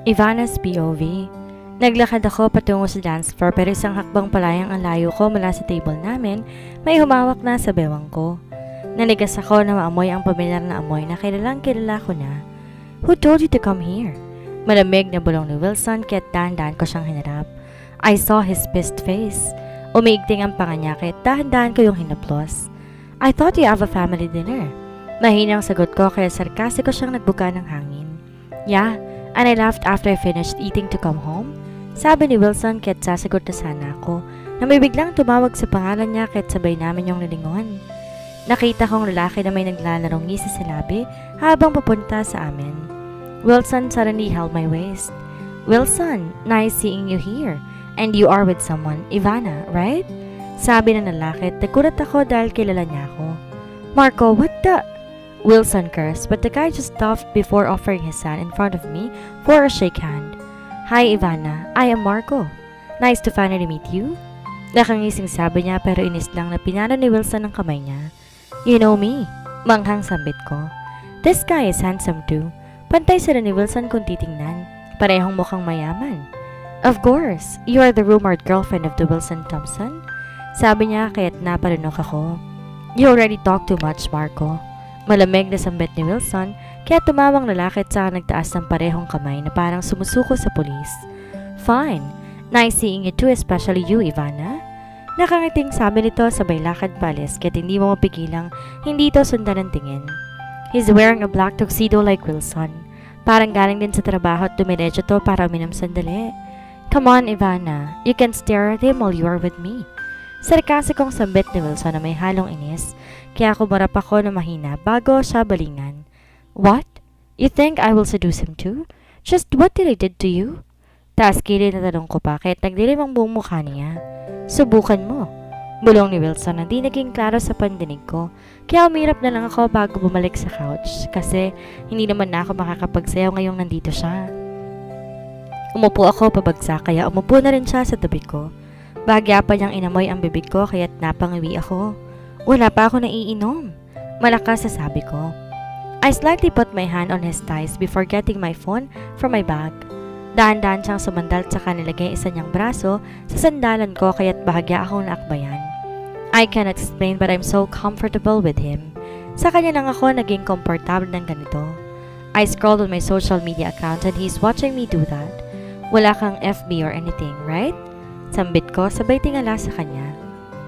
Ivana's POV. Naglakad ako patungo sa dance floor pero isang hakbang palayang ang layo ko mula sa table namin, may humawak na sa bewang ko. Nanigas ako na maamoy ang pamilyar na amoy na kilalang kilala ko na. Who told you to come here? Malamig na bulong ni Wilson kaya't dahan-dahan ko siyang hinarap. I saw his pissed face. Umiigting ang panga niya kaya't dahan-dahan ko yung hinaplos. I thought you have a family dinner. Mahinang sagot ko kaya sarkasiko siyang nagbuka ng hangin. Yeah, and I laughed after I finished eating to come home. Sabi ni Wilson kaya't sasagot na sana ako na may biglang tumawag sa pangalan niya kaya't sabay namin yung nilingon. Nakita kong lalaki na may naglalarong ngisi sa labi habang papunta sa amin. Wilson suddenly held my waist. Wilson, nice seeing you here. And you are with someone, Ivana, right? Sabi ng lalaki at nagulat ako dahil kilala niya ako. Marco, what the... Wilson cursed but the guy just stopped before offering his hand in front of me for a shake hand. Hi Ivana, I am Marco. Nice to finally meet you. Nakangising sabi niya pero inis lang na pinalo ni Wilson ang kamay niya. You know me, manghang sambit ko. This guy is handsome too. Pantay sila ni Wilson kung titingnan. Parehong mukhang mayaman. Of course, you are the rumored girlfriend of the Wilson Thompson. Sabi niya kaya't napalunok ako. You already talk too much, Marco. Malamig na sambit ni Wilson kaya tumawang lalaki at saka nagtaas ng parehong kamay na parang sumusuko sa pulis. Fine. Nice seeing you too, especially you, Ivana. Nakangiting sabi nito sabay lakad palis kaya't hindi mo mapigilang hindi ito sundan ng tingin. He's wearing a black tuxedo like Wilson. Parang galing din sa trabaho at dumiretso to para uminom sandali. Come on, Ivana. You can stare at him while you are with me. Sarkasikong sambit ni Wilson na may halong inis kaya kumarap ako na mahina bago siya balingan. What? You think I will seduce him too? Just what did I did to you? Taas kilid na tanong ko pa kaya't naglilim ang buong mukha niya. Subukan mo. Bulong ni Wilson na di naging klaro sa pandinig ko kaya umirap na lang ako bago bumalik sa couch kasi hindi naman na ako makakapagsayaw ngayong nandito siya. Umupo ako pabagsak kaya umupo na rin siya sa tabi ko. Bahagya pa niyang inamoy ang bibig ko kaya't napangiwi ako. Wala pa ako naiinom. Malakas sa sabi ko. I slightly put my hand on his thighs before getting my phone from my bag. Dahan-dahan siyang sumandal tsaka nilagay isa niyang braso sa sandalan ko kaya't bahagya akong naakbayan. I cannot explain but I'm so comfortable with him. Sa kanya lang ako naging komportable ng ganito. I scrolled on my social media account and he's watching me do that. Wala kang FB or anything, right? Sambit ko sabay tingala sa kanya.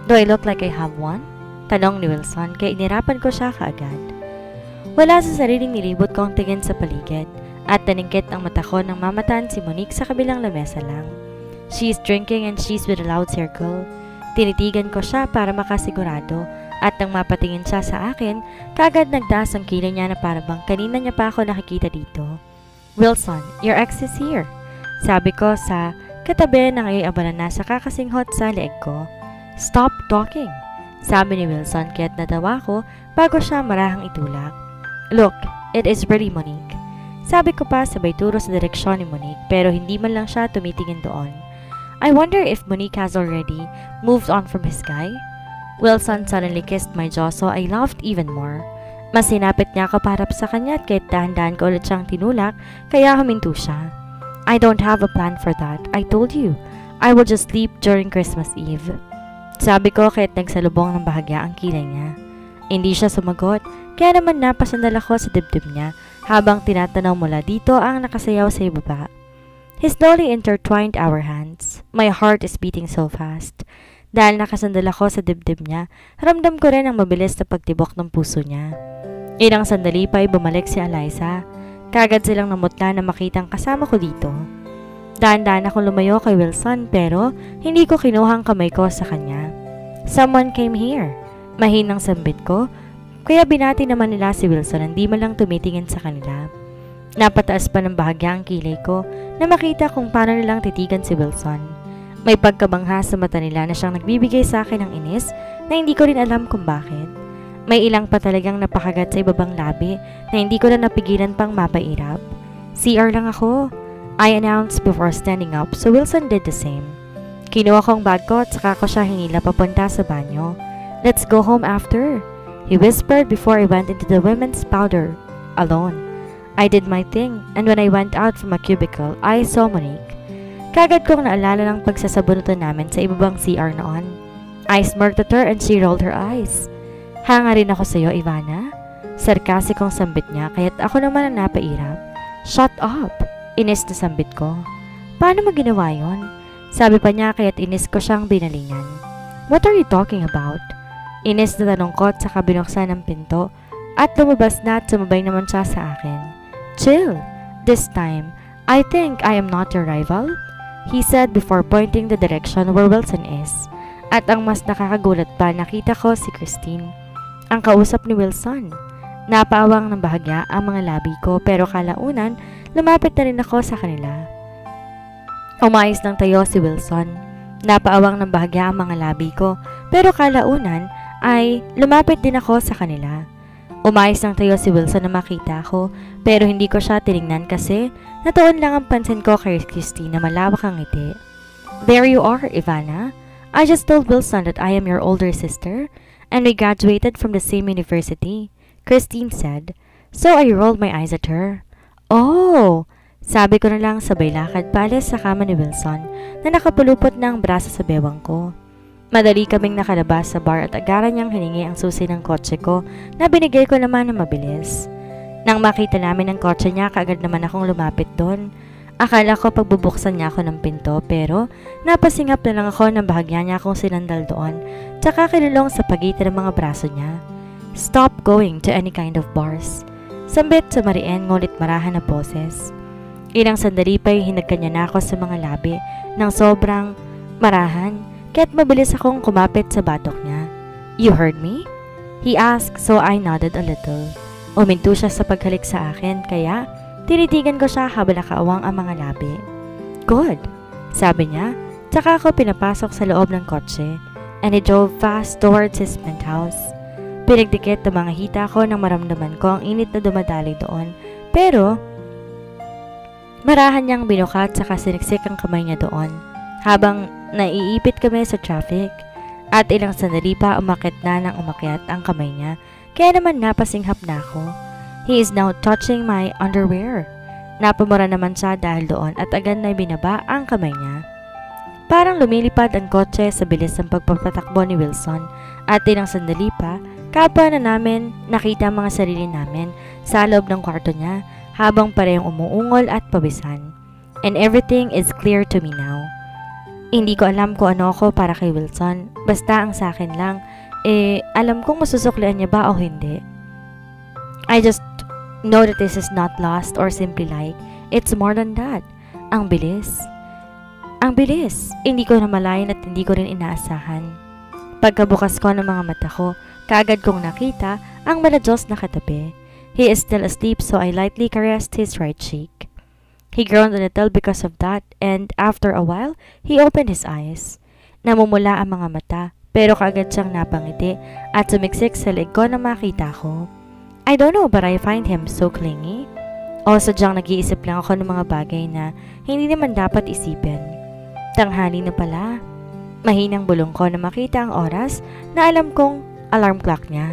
Do I look like I have one? Tanong ni Wilson kaya inirapan ko siya kaagad. Wala sa sariling nilibot ko ang tingin sa paligid at naningkit ang mata ko nang mamataan si Monique sa kabilang lamesa lang. She's drinking and she's with a loud circle. Tinitigan ko siya para makasigurado at nang mapatingin siya sa akin, kaagad nagdaas ang kilay niya na parabang kanina niya pa ako nakikita dito. Wilson, your ex is here. Sabi ko sa katabi na ngayon abala na sa kakasinghot sa leeg ko. Stop talking. Sabi ni Wilson kaya't natawa ko bago siya marahang itulak. Look, it is really Monique. Sabi ko pa sabay turo sa direksyon ni Monique pero hindi man lang siya tumitingin doon. I wonder if Monique has already moved on from his guy. Wilson suddenly kissed my jaw so I laughed even more. Mas sinapit niya ako para sa kanya at kahit dahan-dahan ko ulit siyang tinulak kaya huminto siya. I don't have a plan for that. I told you. I will just sleep during Christmas Eve. Sabi ko kahit nagsalubong ng bahagya ang kilay niya. Hindi siya sumagot, kaya naman napasandal ako sa dibdib niya habang tinatanaw mula dito ang nakasayaw sa ibaba. He slowly intertwined our hands. My heart is beating so fast. Dahil nakasandal ako sa dibdib niya, ramdam ko rin ang mabilis na pagtibok ng puso niya. Ilang sandali pa ay bumalik si Eliza. Kagad silang namutla na makitang kasama ko dito. Dahan-dahan akong lumayo kay Wilson pero hindi ko kinuhang kamay ko sa kanya. Someone came here. Mahinang sambit ko, kaya binati naman nila si Wilson hindi man lang tumitingin sa kanila. Napataas pa ng bahagya ang kilay ko na makita kung paano nilang titigan si Wilson. May pagkabangha sa mata nila na siyang nagbibigay sa akin ng inis na hindi ko rin alam kung bakit. May ilang pa talagang napakagat sa ibabang labi na hindi ko na napigilan pang mapairap. CR lang ako. I announced before standing up so Wilson did the same. Kinuha ko ang bag ko at saka ko siya hinila papunta sa banyo. Let's go home after, he whispered before I went into the women's powder alone. I did my thing, and when I went out from a cubicle, I saw Monique. Kagad kong naalala ng pagsasabunutan namin sa ibabang CR noon. I smirked at her and she rolled her eyes. Hanga rin ako sa'yo, Ivana. Sarkasikong sambit niya, kaya't ako naman ang napairap. Shut up! Inis na sambit ko. Paano mo ginawa yon? Sabi pa niya kaya't inis ko siyang binalingan. What are you talking about? Inis na tanong ko at saka binuksan ang pinto at lumabas na at sumabay naman siya sa akin. Chill! This time, I think I am not your rival, he said before pointing the direction where Wilson is. At ang mas nakakagulat pa, nakita ko si Christine, ang kausap ni Wilson. Napaawang ng bahagya ang mga labi ko pero kalaunan, lumapit na rin ako sa kanila. Umayos ng tayo si Wilson. Napaawang ng bahagya ang mga labi ko pero kalaunan ay lumapit din ako sa kanila. Umayos ng tayo si Wilson na makita ko pero hindi ko siya tinignan kasi natuon lang ang pansin ko kay Christine na malawak ang ngiti. There you are, Ivana. I just told Wilson that I am your older sister and we graduated from the same university, Christine said. So I rolled my eyes at her. Oh! Sabi ko na lang sabay lakad palis sa kama ni Wilson na nakapulupot ng braso sa bewang ko. Madali kaming nakalabas sa bar at agaran niyang hiningi ang susi ng kotse ko na binigay ko naman na mabilis. Nang makita namin ang kotse niya, kaagad naman akong lumapit doon. Akala ko pagbubuksan niya ako ng pinto pero napasingap na lang ako ng bahagya niya akong sinandal doon tsaka kinulong sa pagitan ng mga braso niya. Stop going to any kind of bars. Sambit sa mariin ngunit marahan na boses. Ilang sandali pa'y hinagka niya na ako sa mga labi ng sobrang marahan kaya't mabilis akong kumapit sa batok niya. You heard me? He asked so I nodded a little. Uminto siya sa paghalik sa akin kaya tinitigan ko siya habang nakaawang ang mga labi. Good, sabi niya, tsaka ako pinapasok sa loob ng kotse and he drove fast towards his penthouse. Pinagdikit ng mga hita ko nang maramdaman ko ang init na dumadali doon pero marahan niyang binukat tsaka siniksik ang kamay niya doon habang naiipit kami sa traffic at ilang sandali pa umakyat na ng umakyat ang kamay niya kaya naman napasinghap na ako. He is now touching my underwear. Napamura naman siya dahil doon at agad na binaba ang kamay niya. Parang lumilipad ang kotse sa bilis ng pagpapatakbo ni Wilson at ilang sandali pa, kapwa na namin nakita ang mga sarili namin sa loob ng kwarto niya habang parehong umuungol at pawisan. And everything is clear to me now. Hindi ko alam kung ano ako para kay Wilson, basta ang sa akin lang, alam kong masusuklian niya ba o hindi. I just know that this is not lost or simply like, it's more than that. Ang bilis. Ang bilis. Hindi ko namalayan at hindi ko rin inaasahan. Pagkabukas ko ng mga mata ko, kaagad kong nakita ang maladyos na katabi. He is still asleep so I lightly caressed his right cheek. He groaned a little because of that and after a while, he opened his eyes. Namumula ang mga mata pero kaagad siyang napangiti at sumiksik sa leg ko na makita ko. I don't know but I find him so clingy. O sadyang nag-iisip lang ako ng mga bagay na hindi naman dapat isipin. Tanghali na pala. Mahinang bulong ko na makita ang oras na alam kong alarm clock niya.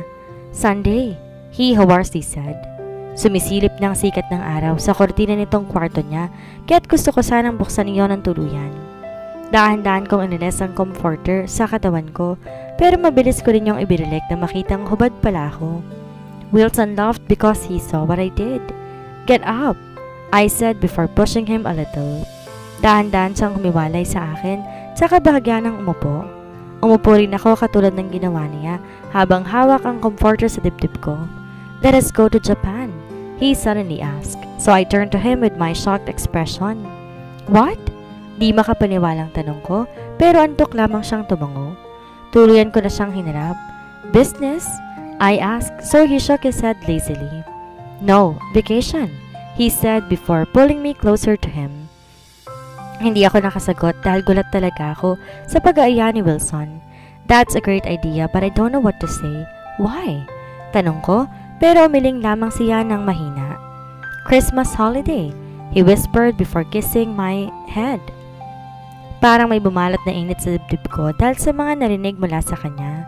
Sunday, he hoarsely said. Sumisilip ng sikat ng araw sa kortina nitong kwarto niya kaya't gusto ko sanang buksan iyon ng tuluyan. Dahan-dahan kong iniles ang comforter sa katawan ko pero mabilis ko rin yung ibirilik na makitang hubad pala ako. Wilson laughed because he saw what I did. Get up, I said before pushing him a little. Dahan-dahan siyang humiwalay sa akin tsaka bahagya ng umupo. Umupo rin ako katulad ng ginawa niya habang hawak ang comforter sa dibdib ko. Let us go to Japan, he suddenly asked. So I turned to him with my shocked expression. What? Di makapaniwalang tanong ko pero antok lamang siyang tumango. Tuluyan ko na siyang hinarap. Business? I asked so he shook his head lazily. No, vacation, he said before pulling me closer to him. Hindi ako nakasagot dahil gulat talaga ako sa pag-aaya ni Wilson. That's a great idea but I don't know what to say. Why? Tanong ko pero umiling lamang siya ng mahina. Christmas holiday, he whispered before kissing my head. Parang may bumalat na init sa dibdib ko dahil sa mga narinig mula sa kanya.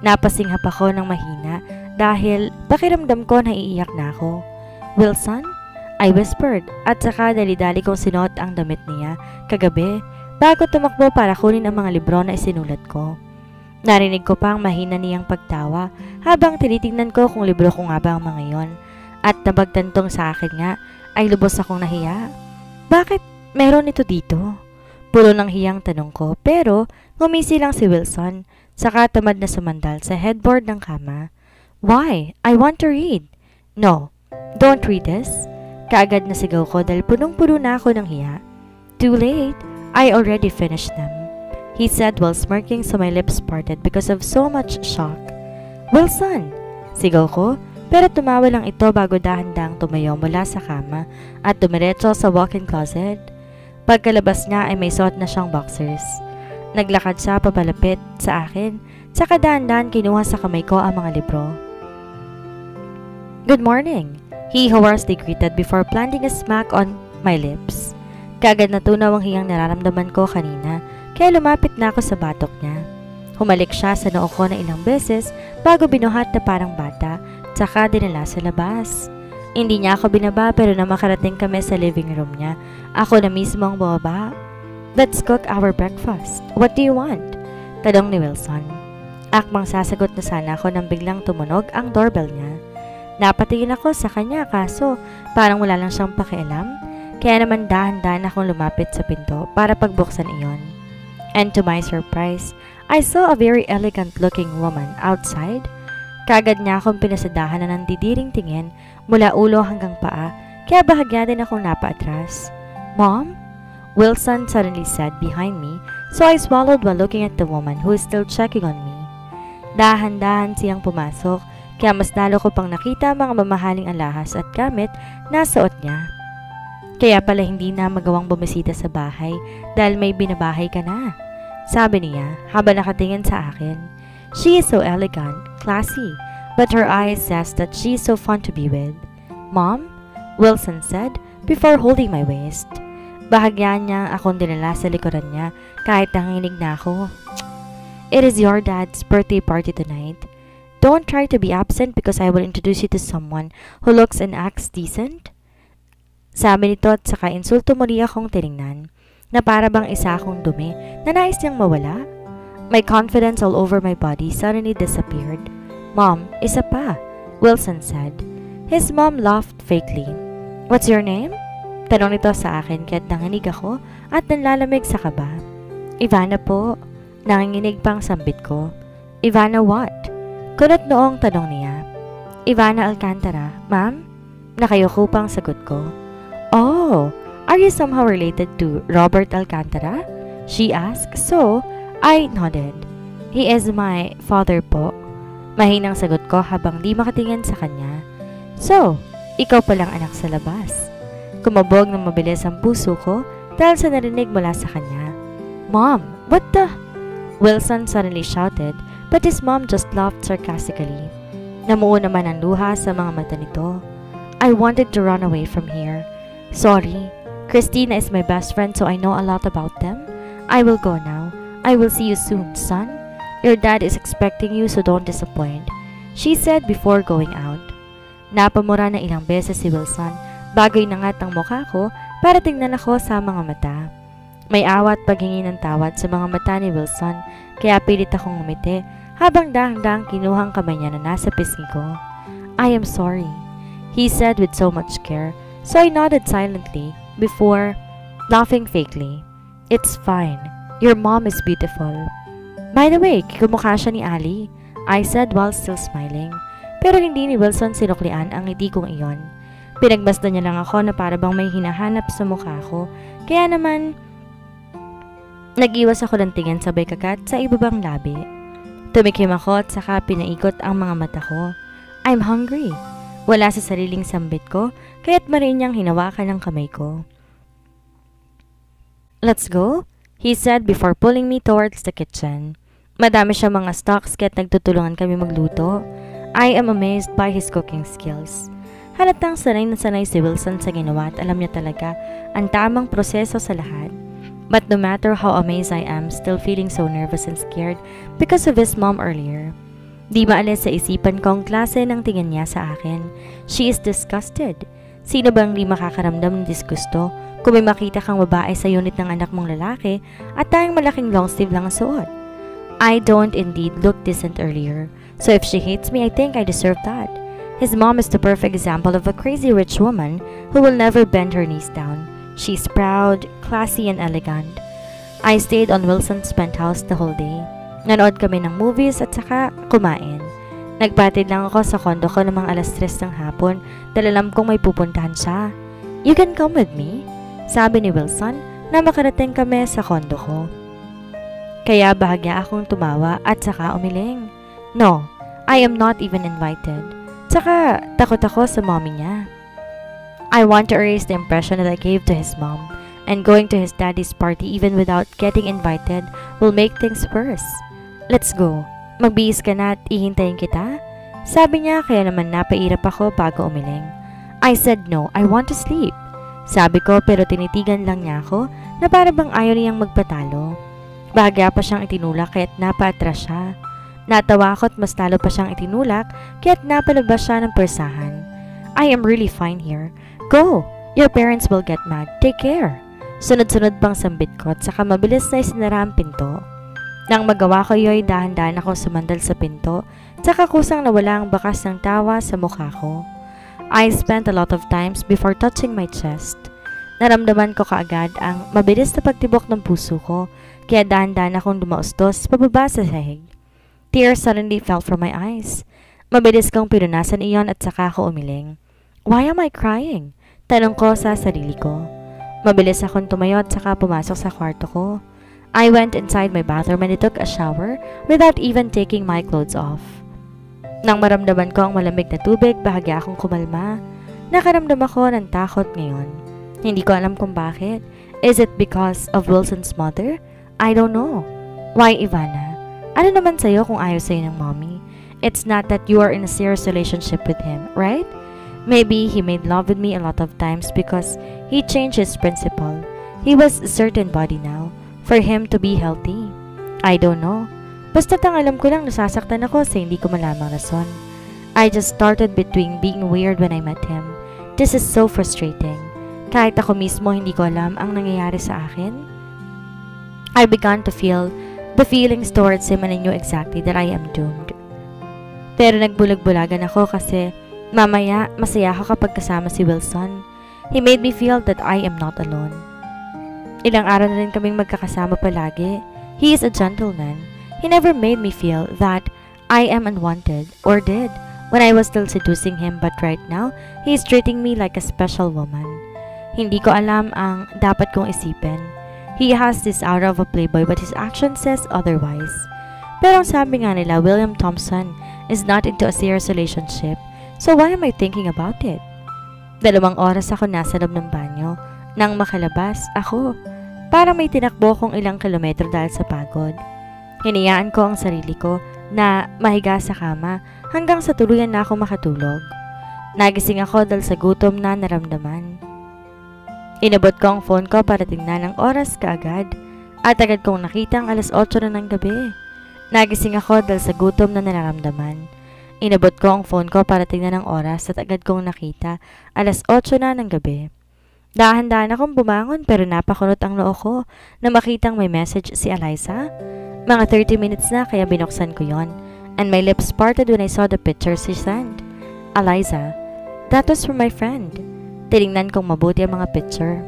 Napasinghap ako ng mahina dahil pakiramdam ko na iiyak na ako. Wilson, I whispered at saka dali-dali kong sinuot ang damit niya kagabi bago tumakbo para kunin ang mga libro na isinulat ko. Narinig ko pa ang mahina niyang pagtawa habang tinitingnan ko kung libro ko nga ba ang mga yon at nabagtantong sa akin nga ay lubos akong nahiya. Bakit meron ito dito? Pulo ng hiyang tanong ko pero ngumisi lang si Wilson saka tamad na sumandal sa headboard ng kama. Why? I want to read. No, don't read this. Kaagad na sigaw ko dahil punong-puno na ako ng hiya. Too late. I already finished them, he said while smirking so my lips parted because of so much shock. Wilson! Sigaw ko pero tumawa lang ito bago dahan-dahang tumayo mula sa kama at dumiretso sa walk-in closet. Pagkalabas niya ay may suot na siyang boxers. Naglakad siya papalapit sa akin saka dahan-dahan kinuha sa kamay ko ang mga libro. Good morning, he hoarsely greeted before planting a smack on my lips. Kaagad natunaw ang hiyang nararamdaman ko kanina kaya lumapit na ako sa batok niya. Humalik siya sa noo ko na ilang beses bago binuhat na parang bata tsaka dinala sa labas. Hindi niya ako binaba pero na makarating kami sa living room niya, ako na mismo ang bumaba. Let's cook our breakfast. What do you want? Tanong ni Wilson. Akmang sasagot na sana ako nang biglang tumunog ang doorbell niya. Napatingin ako sa kanya kaso parang wala lang siyang pakialam. Kaya naman dahan-dahan akong lumapit sa pinto para pagbuksan iyon. And to my surprise, I saw a very elegant-looking woman outside. Kaagad niya akong pinasadahan na ng didiring tingin mula ulo hanggang paa, kaya bahagya din akong napaatras. Mom? Wilson suddenly said behind me, so I swallowed while looking at the woman who is still checking on me. Dahan-dahan siyang pumasok, kaya mas lalo ko pang nakita mga mamahaling alahas at gamit na suot niya. Kaya pala hindi na magawang bumisita sa bahay dahil may binabahay ka na, sabi niya habang nakatingin sa akin. She is so elegant, classy, but her eyes says that she is so fun to be with. Mom? Wilson said before holding my waist. Bahagya niya akong dinala sa likuran niya kahit nanginginig na ako. It is your dad's birthday party tonight. Don't try to be absent because I will introduce you to someone who looks and acts decent. Sabi nito at saka insulto muli akong tiningnan na para bang isa akong dumi na nais niyang mawala. My confidence all over my body suddenly disappeared. Mom, isa pa, Wilson said. His mom laughed fakely. What's your name? Tanong nito sa akin kaya't nanginig ako at nanlalamig sa kaba. Ivana po. Nanginginig pang sambit ko. Ivana what? Kunot noong tanong niya. Ivana Alcantara, ma'am? Nakayuko pang sagot ko. Oh, are you somehow related to Robert Alcantara? She asked, so I nodded. He is my father po. Mahinang sagot ko habang di makatingin sa kanya. So, ikaw palang anak sa labas. Kumabog ng mabilis ang puso ko dahil sa narinig mula sa kanya. Mom, what the? Wilson suddenly shouted, but his mom just laughed sarcastically. Namuo naman ang luha sa mga mata nito. I wanted to run away from here. Sorry, Christina is my best friend so I know a lot about them. I will go now. I will see you soon, son. Your dad is expecting you so don't disappoint, she said before going out. Napamura na ilang beses si Wilson bago inangat ang mukha ko para tingnan ako sa mga mata. May awa at paghingi ng tawad sa mga mata ni Wilson kaya pilit akong ngumiti habang dahang-dahang kinuhang kamay niya na nasa pisngi ko. I am sorry, he said with so much care. So I nodded silently before laughing fakely. It's fine. Your mom is beautiful. By the way, kumukha siya ni Ali, I said while still smiling. Pero hindi ni Wilson sinuklian ang ngiti kong iyon. Pinagmasdan niya lang ako na para bang may hinahanap sa mukha ko. Kaya naman, nag-iwas ako ng tingin sabay kagat sa ibabang labi. Tumikim ako at saka pinaikot ang mga mata ko. I'm hungry. Wala sa sariling sambit ko, kaya't marin niyang hinawakan ang kamay ko. Let's go, he said before pulling me towards the kitchen. Madami siya mga stocks kaya't nagtutulungan kami magluto. I am amazed by his cooking skills. Halatang sanay na sanay si Wilson sa ginawa at alam niya talaga ang tamang proseso sa lahat. But no matter how amazed I am, still feeling so nervous and scared because of his mom earlier. Di maalis sa isipan ko ang klase ng tingin niya sa akin. She is disgusted. Sino bang di makakaramdam ng disgusto kung may makita kang babae sa unit ng anak mong lalaki at tayong malaking long sleeve lang ang suot? I don't indeed look decent earlier, so if she hates me, I think I deserve that. His mom is the perfect example of a crazy rich woman who will never bend her knees down. She's proud, classy, and elegant. I stayed on Wilson's penthouse the whole day. Nanood kami ng movies at saka kumain. Nagpatid lang ako sa kondo ko ng mga alas 3 ng hapon dahil alam kong may pupuntahan siya. You can come with me, sabi ni Wilson na makarating kami sa kondo ko. Kaya bahagya akong tumawa at saka umiling. No, I am not even invited. Saka takot ako sa mommy niya. I want to erase the impression that I gave to his mom, and going to his daddy's party even without getting invited will make things worse. Let's go. Magbihis ka na at ihintayin kita? Sabi niya kaya naman napairap ako bago umiling. I said no, I want to sleep. Sabi ko pero tinitigan lang niya ako na para bang ayaw niyang magpatalo. Bahagya pa siyang itinulak kaya't napaatras siya. Natawa ako at mas lalo pa siyang itinulak kaya't napalabas siya ng persahan. I am really fine here. Go! Your parents will get mad. Take care! Sunod-sunod pang sambit ko at saka mabilis na isinara ang pinto. Nang magawa ko yo'y dahan-dahan akong sumandal sa pinto, saka kusang nawala ang bakas ng tawa sa mukha ko. I spent a lot of times before touching my chest. Naramdaman ko kaagad ang mabilis na pagtibok ng puso ko, kaya dahan-dahan akong dumaustos pababa sa sahig. Tears suddenly fell from my eyes. Mabilis kong pinunasan iyon at saka ako umiling. Why am I crying? Tanong ko sa sarili ko. Mabilis akong tumayo at saka pumasok sa kwarto ko. I went inside my bathroom and I took a shower without even taking my clothes off. Nang maramdaman ko ang malamig na tubig, bahagya akong kumalma. Nakaramdam ako ng takot ngayon. Hindi ko alam kung bakit. Is it because of Wilson's mother? I don't know. Why, Ivana? Ano naman sa'yo kung ayaw sa'yo ng mommy? It's not that you are in a serious relationship with him, right? Maybe he made love with me a lot of times because he changed his principle. He was a certain body now. For him to be healthy. I don't know. Basta't ang alam ko lang nasasaktan ako sa hindi ko malamang rason. I just started between being weird when I met him. This is so frustrating. Kahit ako mismo hindi ko alam ang nangyayari sa akin. I began to feel the feelings towards him and I knew exactly that I am doomed. Pero nagbulag-bulagan ako kasi mamaya masaya ako kapag kasama si Wilson. He made me feel that I am not alone. Ilang araw na rin kaming magkakasama palagi. He is a gentleman. He never made me feel that I am unwanted, or did, when I was still seducing him, but right now, he is treating me like a special woman. Hindi ko alam ang dapat kong isipin. He has this aura of a playboy but his action says otherwise. Pero ang sabi nga nila, William Thompson is not into a serious relationship, so why am I thinking about it? 2 oras ako nasa loob ng banyo. Nang makalabas, ako, parang may tinakbo kong ilang kilometro dahil sa pagod. Hinayaan ko ang sarili ko na mahiga sa kama hanggang sa tuluyan na ako makatulog. Nagising ako dahil sa gutom na naramdaman. Inabot ko ang phone ko para tingnan ang oras kaagad at agad kong nakita ang alas 8 na ng gabi. Nagising ako dahil sa gutom na nararamdaman. Inabot ko ang phone ko para tingnan ang oras at agad kong nakita alas 8 na ng gabi. Dahan-dahan akong bumangon pero napakunot ang noo ko na makitang may message si Eliza. Mga 30 minutes na kaya binuksan ko yon, and my lips parted when I saw the picture she sent. Eliza, that was from my friend. Tinignan kong mabuti ang mga picture.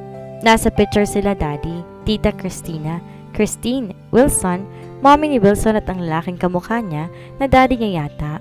Nasa picture sila Daddy, Tita Christina, Christine, Wilson, mommy ni Wilson at ang lalaking kamukha niya na daddy niya yata.